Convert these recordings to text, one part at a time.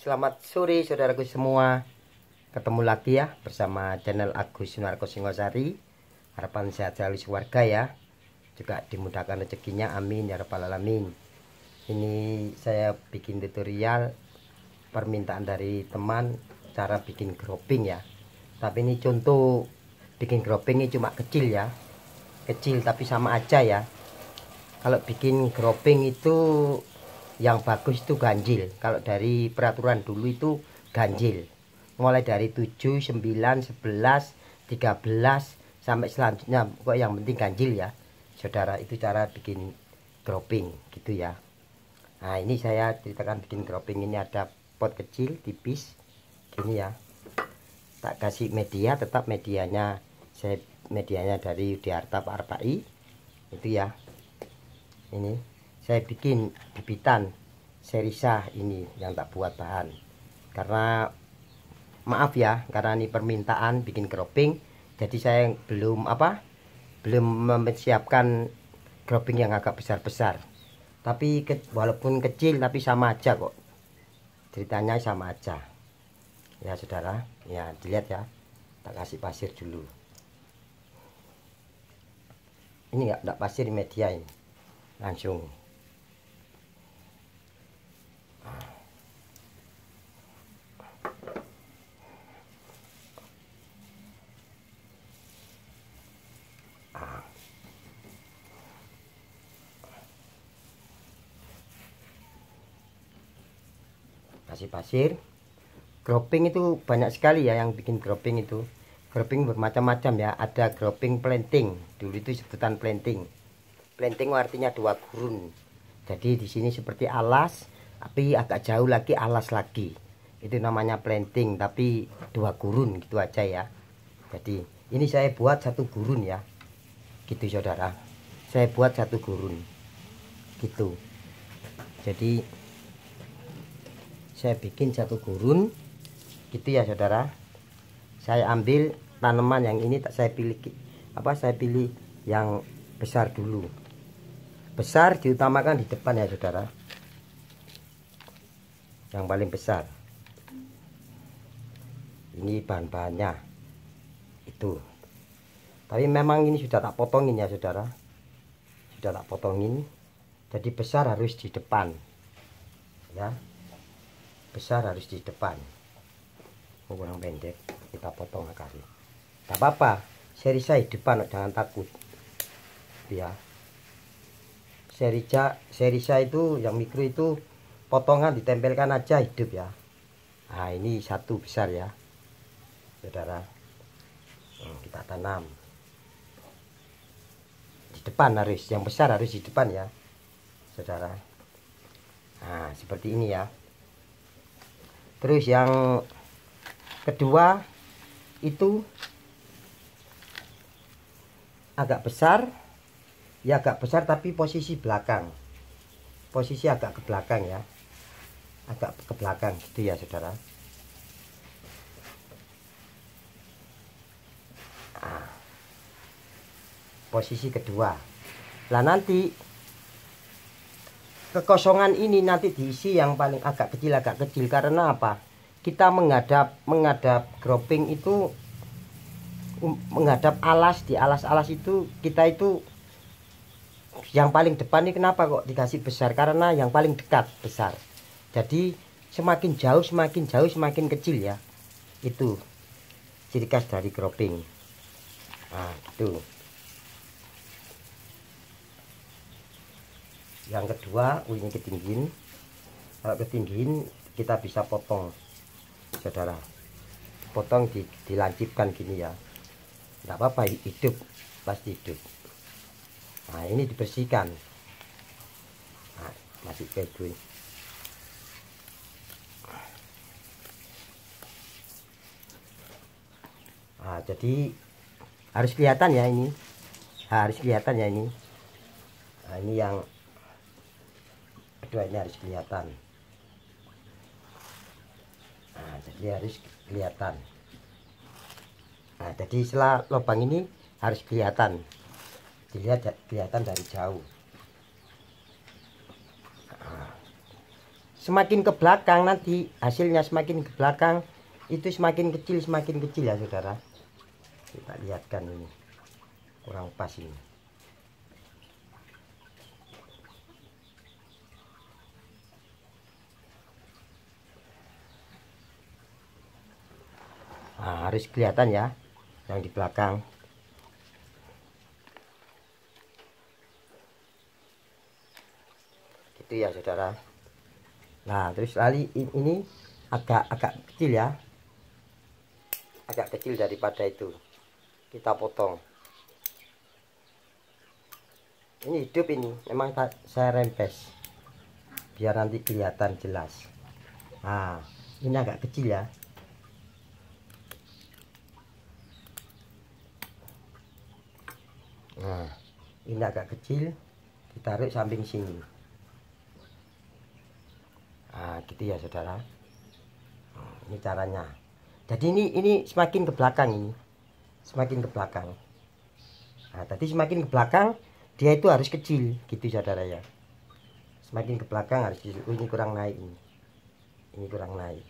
Selamat sore saudaraku semua. Ketemu lagi ya bersama channel Agus Sunarko Singosari. Harapan sehat selalu keluarga ya. Juga dimudahkan rezekinya, amin ya rabbal alamin. Ini saya bikin tutorial permintaan dari teman cara bikin groping ya. Tapi ini contoh bikin groping ini cuma kecil ya. Kecil tapi sama aja ya. Kalau bikin groping itu yang bagus itu ganjil. Kalau dari peraturan dulu itu ganjil. Mulai dari 7, 9, 11, 13 sampai selanjutnya. Pokoknya yang penting ganjil ya. Saudara, itu cara bikin groping gitu ya. Nah, ini saya ceritakan bikin groping ini ada pot kecil tipis gini ya. Tak kasih media, tetap medianya medianya dari Yudiarta Pak Arpai. Itu ya. Ini saya bikin bibitan serisa ini yang tak buat bahan karena maaf ya, karena ini permintaan bikin groping, jadi saya belum mempersiapkan groping yang agak besar-besar. Tapi walaupun kecil tapi sama aja kok, ceritanya sama aja ya saudara. Ya dilihat ya, tak kasih pasir dulu. Ini enggak pasir media ini, langsung kasih pasir. Groping itu banyak sekali ya yang bikin groping itu. Groping bermacam-macam ya, ada groping planting, dulu itu sebutan planting. Planting artinya dua gurun. Jadi di sini seperti alas, tapi agak jauh lagi alas lagi. Itu namanya planting, tapi dua gurun gitu aja ya. Jadi ini saya buat satu gurun ya. Gitu saudara. Saya buat satu gurun. Gitu. Jadi saya bikin satu gurun gitu ya saudara. Saya ambil tanaman yang ini, saya pilih saya pilih yang besar dulu. Besar diutamakan di depan ya saudara, yang paling besar. Ini bahan-bahannya itu, tapi memang ini sudah tak potongin ya saudara, sudah tak potongin. Jadi besar harus di depan ya, besar harus di depan. Kurang pendek kita potong akarnya, tak apa-apa. Serisa di depan, jangan takut ya. Serisa itu yang mikro itu potongan ditempelkan aja hidup ya. Nah ini satu besar ya saudara. Kita tanam di depan, harus yang besar harus di depan ya saudara. Nah seperti ini ya. Terus yang kedua itu agak besar ya, agak besar tapi posisi belakang, posisi agak ke belakang ya, agak ke belakang gitu ya saudara. Nah, posisi kedua. Lah nanti kekosongan ini nanti diisi yang paling agak kecil karena apa? Kita menghadap groping itu menghadap alas. Di alas-alas itu kita itu yang paling depan ini kenapa kok dikasih besar? Karena yang paling dekat besar. Jadi semakin jauh semakin kecil ya. Itu ciri khas dari groping. Nah gitu. Yang kedua, ini ketinggian. Kalau ketinggian kita bisa potong saudara, potong dilancipkan gini ya, nggak apa-apa, hidup pasti hidup. Nah ini dibersihkan. Nah, masih kayak gini. Nah jadi harus kelihatan ya ini, harus kelihatan ya ini. Nah ini yang kedua, ini harus kelihatan. Nah, jadi harus kelihatan. Nah, jadi setelah lubang ini harus kelihatan, dilihat kelihatan dari jauh. Nah, semakin ke belakang nanti hasilnya semakin ke belakang itu semakin kecil ya saudara. Kita lihatkan ini kurang pas ini. Nah, harus kelihatan ya yang di belakang. Gitu ya saudara. Nah terus lali ini agak kecil ya, agak kecil daripada itu, kita potong. Ini hidup, ini memang saya rempes biar nanti kelihatan jelas. Nah ini agak kecil ya. Nah ini agak kecil, ditaruh samping sini. Nah gitu ya saudara. Ini caranya. Jadi ini semakin ke belakang, ini semakin ke belakang. Nah tadi semakin ke belakang dia itu harus kecil gitu saudara ya. Semakin ke belakang harus kecil. Ini kurang naik, ini kurang naik.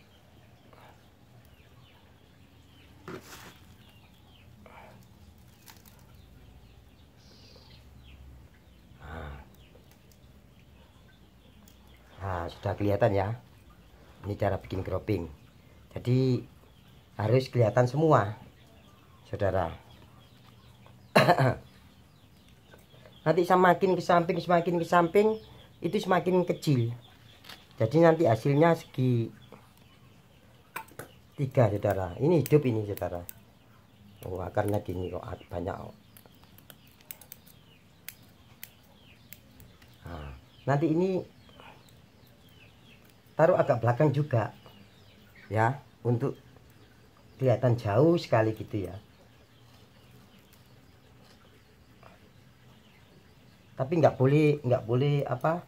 Nah sudah kelihatan ya. Ini cara bikin cropping. Jadi harus kelihatan semua saudara. Nanti semakin ke samping itu semakin kecil. Jadi nanti hasilnya segi 3 saudara. Ini hidup ini saudara. Oh akarnya gini kok banyak. Nah, nanti ini taruh agak belakang juga ya, untuk kelihatan jauh sekali gitu ya. Tapi nggak boleh apa,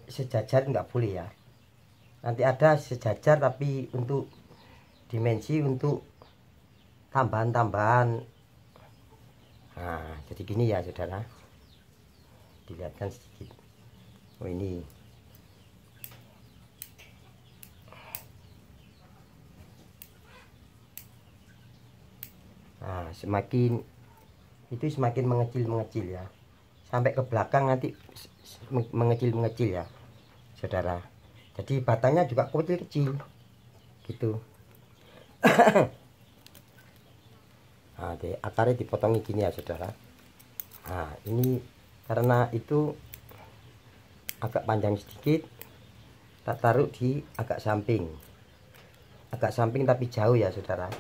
sejajar nggak boleh ya. Nanti ada sejajar tapi untuk dimensi, untuk tambahan. Nah jadi gini ya saudara, dilihatkan sedikit. Oh ini nah semakin itu semakin mengecil ya, sampai ke belakang nanti mengecil ya saudara. Jadi batangnya juga kecil gitu. Nah akarnya dipotong gini ya saudara. Nah ini karena itu agak panjang sedikit, tak taruh di agak samping tapi jauh ya saudara.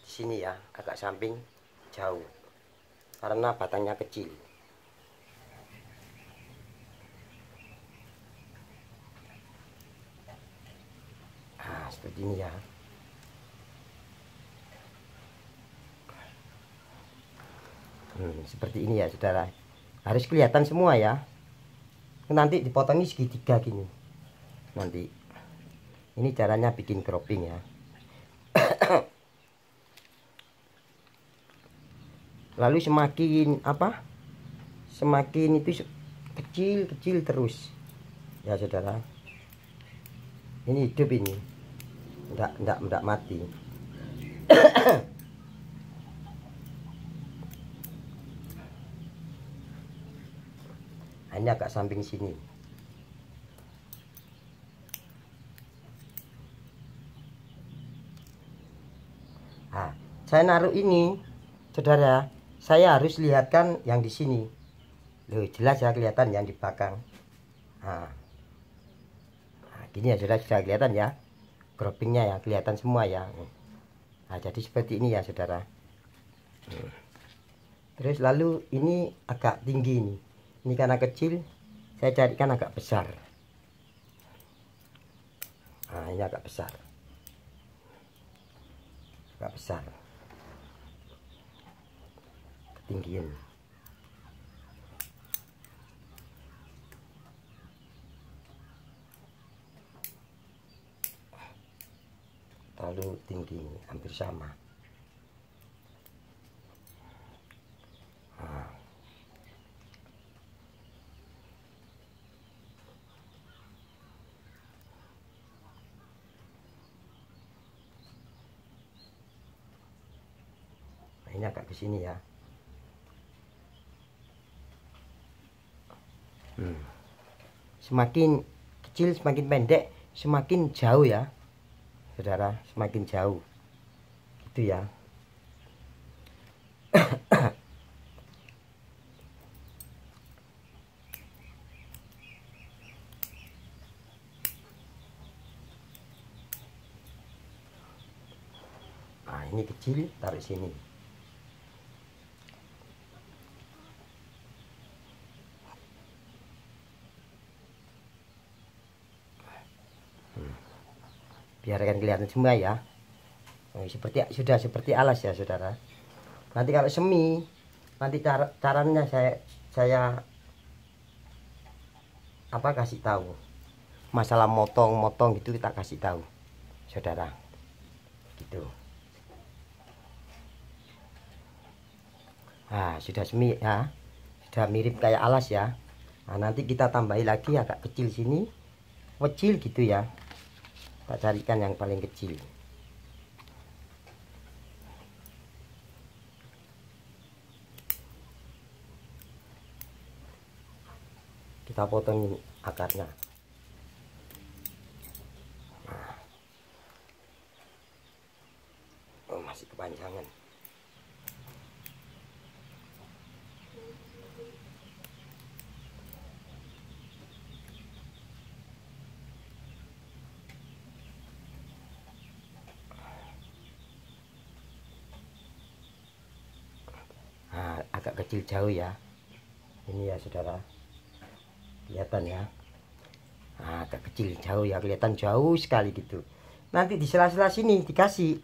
Di sini ya agak samping jauh karena batangnya kecil. Nah seperti ini ya. Seperti ini ya saudara, harus kelihatan semua ya. Nanti dipotongnya segitiga gini nanti. Ini caranya bikin cropping ya. Lalu semakin apa, semakin itu kecil terus ya saudara. Ini hidup, ini enggak mati. Hanya agak samping sini. Nah, saya naruh ini saudara, saya harus lihatkan yang di sini. Loh, jelas ya kelihatan yang di belakang. Nah gini ya saudara, sudah kelihatan ya croppingnya ya, kelihatan semua ya. Nah jadi seperti ini ya saudara. Terus lalu ini agak tinggi ini karena kecil, saya carikan agak besar. Nah ini agak besar, ketinggian. Terlalu tinggi, hampir sama. Nah. ini agak ke sini ya. Semakin kecil, semakin pendek, semakin jauh ya saudara, semakin jauh itu ya. Nah ini kecil, taruh sini. Biarkan kelihatan semua ya. Seperti sudah seperti alas ya saudara. Nanti kalau semi, nanti caranya saya kasih tahu. Masalah motong-motong gitu kita kasih tahu saudara. Gitu. Nah sudah semi ya, sudah mirip kayak alas ya. Nah nanti kita tambahin lagi agak kecil sini, kecil gitu ya. Kita carikan yang paling kecil. Kita potongin akarnya. Nah. Oh, masih kepanjangan. Nah, agak kecil jauh ya. Ini ya saudara. Kelihatan ya. Nah, agak kecil jauh ya, kelihatan jauh sekali gitu. Nanti di sela-sela sini dikasih.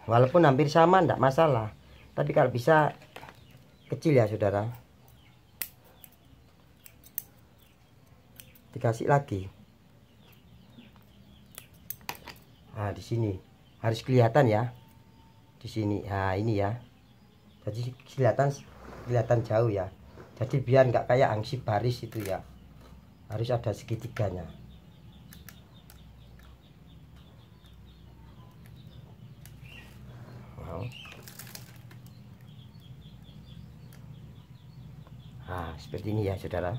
Walaupun hampir sama enggak masalah. Tapi kalau bisa kecil ya saudara. Dikasih lagi. Nah, di sini harus kelihatan ya. Di sini. Nah, ini ya. Jadi kelihatan jauh ya. Jadi biar nggak kayak hansip baris itu ya, harus ada segitiganya. Nah seperti ini ya saudara.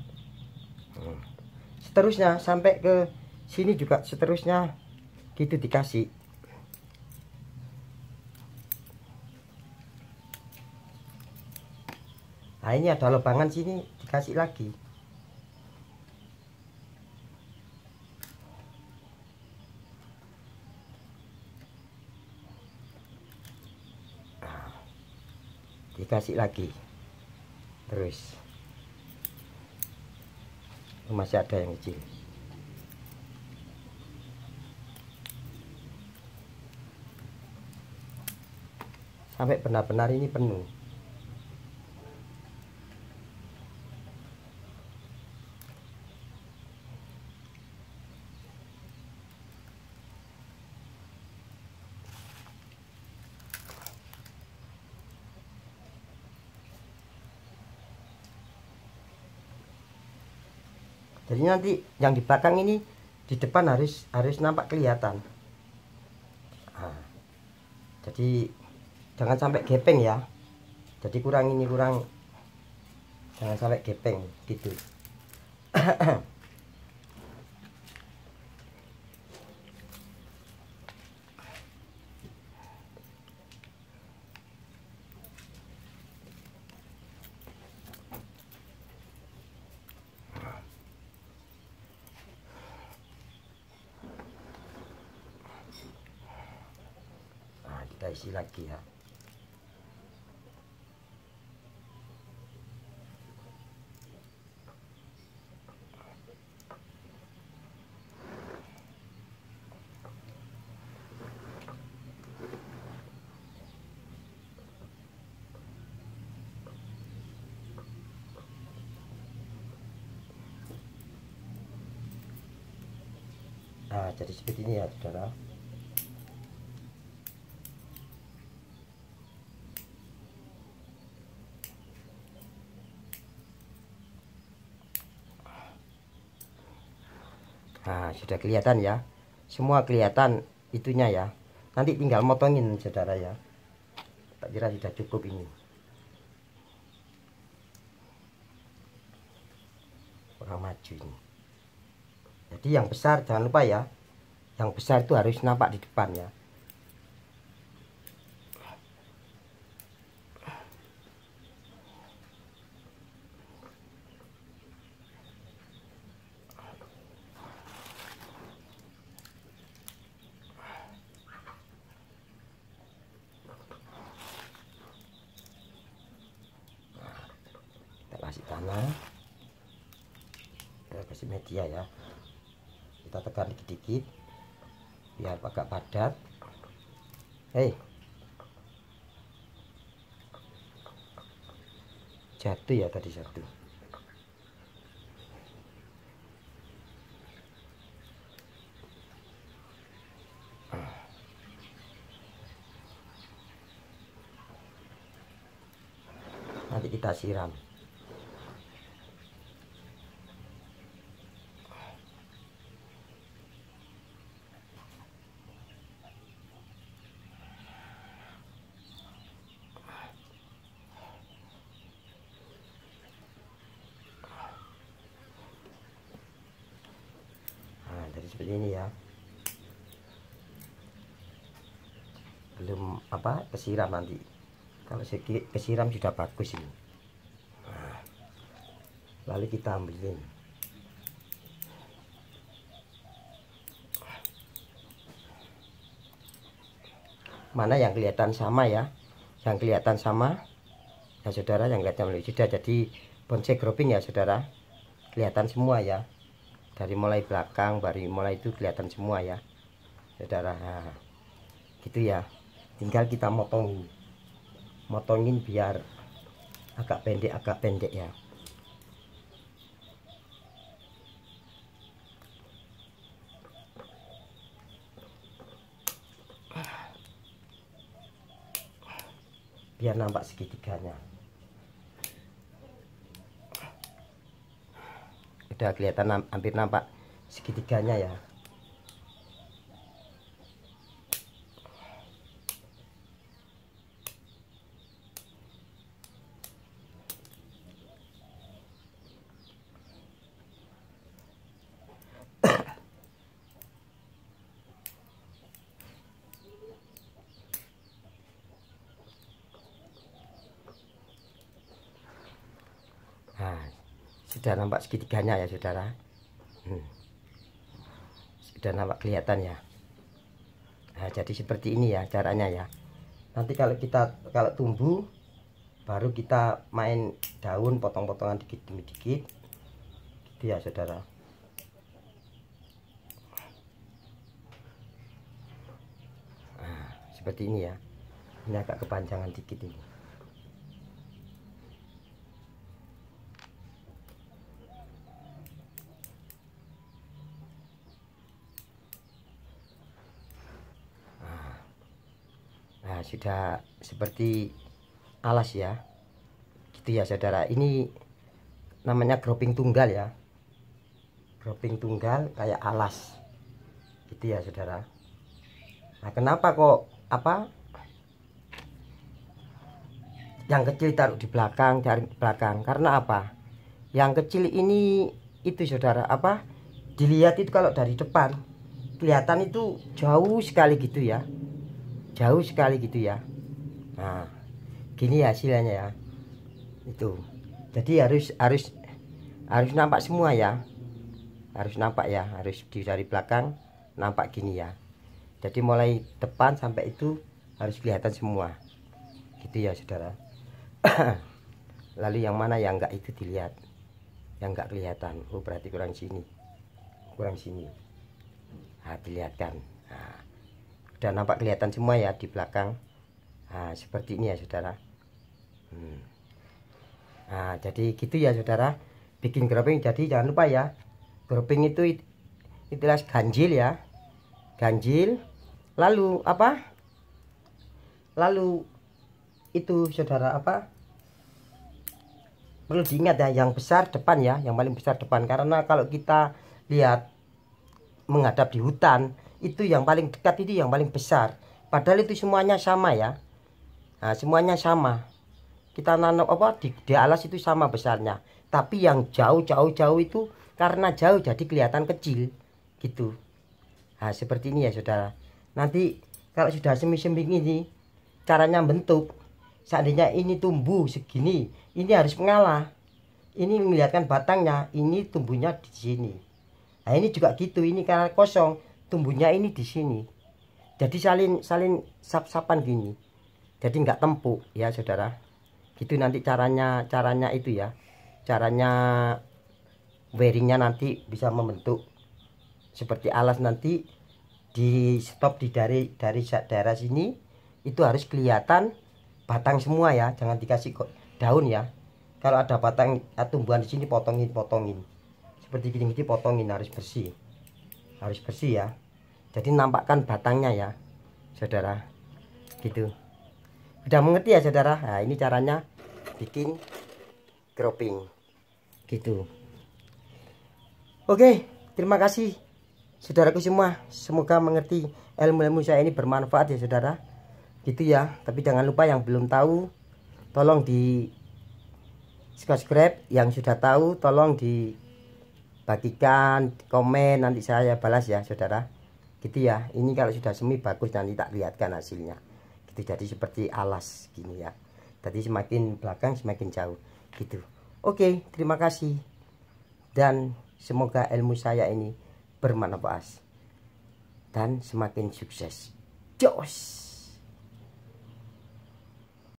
Seterusnya sampai ke sini juga seterusnya gitu dikasih. Nah ini ada lubangan sini dikasih lagi. Nah, dikasih lagi. Terus masih ada yang kecil. Sampai benar-benar ini penuh. Jadi nanti yang di belakang ini di depan harus nampak kelihatan. Nah, jadi jangan sampai gepeng ya. Jadi kurang jangan sampai gepeng gitu. Kita isi lagi ya. Nah jadi seperti ini ya saudara. Nah sudah kelihatan ya, semua kelihatan itunya ya. Nanti tinggal motongin saudara ya. tak kira sudah cukup ini. Kurang maju ini. Jadi yang besar jangan lupa ya, yang besar itu harus nampak di depan ya. Kita kasih tanah, kita kasih media ya, kita tekan dikit-dikit biar agak padat. Jatuh ya tadi satu. Nanti kita siram. Jadi seperti ini ya, belum kesiram. Nanti kalau kesiram sudah bagus ini. Nah, lalu kita ambilin. Mana yang kelihatan sama ya, yang kelihatan sama ya saudara, yang kelihatan sudah jadi bonsai grouping ya saudara, kelihatan semua ya. Dari mulai belakang, baru mulai itu kelihatan semua ya saudara. Nah, gitu ya, tinggal kita motongin biar agak pendek ya. Biar nampak segitiganya. Udah kelihatan hampir nampak segitiganya ya. Nah, sudah nampak segitiganya ya saudara. Sudah nampak kelihatan ya. Nah, jadi seperti ini ya caranya ya. Nanti kalau tumbuh, baru kita main daun, potong-potongan dikit demi dikit gitu ya saudara. Nah, seperti ini ya. Ini agak kepanjangan dikit ini. Nah, sudah seperti alas ya, gitu ya saudara. Ini namanya grouping tunggal ya, grouping tunggal kayak alas gitu ya saudara. Nah, kenapa kok yang kecil taruh di belakang, karena apa? Yang kecil ini itu saudara, dilihat itu kalau dari depan kelihatan itu jauh sekali gitu ya, jauh sekali gitu ya. Nah, gini hasilnya ya itu. Jadi harus nampak semua ya, harus nampak ya, harus dari belakang nampak gini ya. Jadi mulai depan sampai itu harus kelihatan semua gitu ya saudara. Lalu yang mana yang enggak itu dilihat, yang enggak kelihatan. Oh, berarti kurang sini. Nah, dilihatkan. Nah, udah nampak kelihatan semua ya di belakang. Nah, seperti ini ya saudara. Nah, jadi gitu ya saudara, bikin grouping. Jadi jangan lupa ya, grouping itu itulah ganjil ya, ganjil. Lalu lalu itu saudara, perlu diingat ya, yang besar depan ya, yang paling besar depan. Karena kalau kita lihat menghadap di hutan, itu yang paling dekat itu yang paling besar, padahal itu semuanya sama ya. Nah, semuanya sama. Kita nanam apa di alas itu sama besarnya. Tapi yang jauh itu karena jauh jadi kelihatan kecil gitu. Nah, seperti ini ya saudara. Nanti kalau sudah semi-semi ini caranya bentuk. Seandainya ini tumbuh segini, ini harus mengalah. Ini melihatkan batangnya, ini tumbuhnya di sini. Nah, ini juga gitu, ini karena kosong, tumbuhnya ini di sini. Jadi saling sap-sapan gini. Jadi nggak tempuk ya saudara. Gitu nanti caranya itu ya. Caranya wearingnya nanti bisa membentuk seperti alas. Nanti di stop di dari daerah sini itu harus kelihatan batang semua ya, jangan dikasih daun ya. Kalau ada batang tumbuhan di sini potongin seperti gini, potongin, harus bersih ya. Jadi nampakkan batangnya ya saudara, gitu. Udah mengerti ya saudara? Nah, ini caranya bikin cropping gitu. Oke, terima kasih saudaraku semua, semoga mengerti ilmu-ilmu saya ini bermanfaat ya saudara, gitu ya. Tapi jangan lupa yang belum tahu tolong di subscribe, yang sudah tahu tolong dibagikan, komen, nanti saya balas ya saudara, gitu ya. Ini kalau sudah semi bagus nanti tak lihatkan hasilnya gitu. Jadi seperti alas gini ya, jadi semakin belakang semakin jauh gitu. Oke, terima kasih dan semoga ilmu saya ini bermanfaat dan semakin sukses. Jos.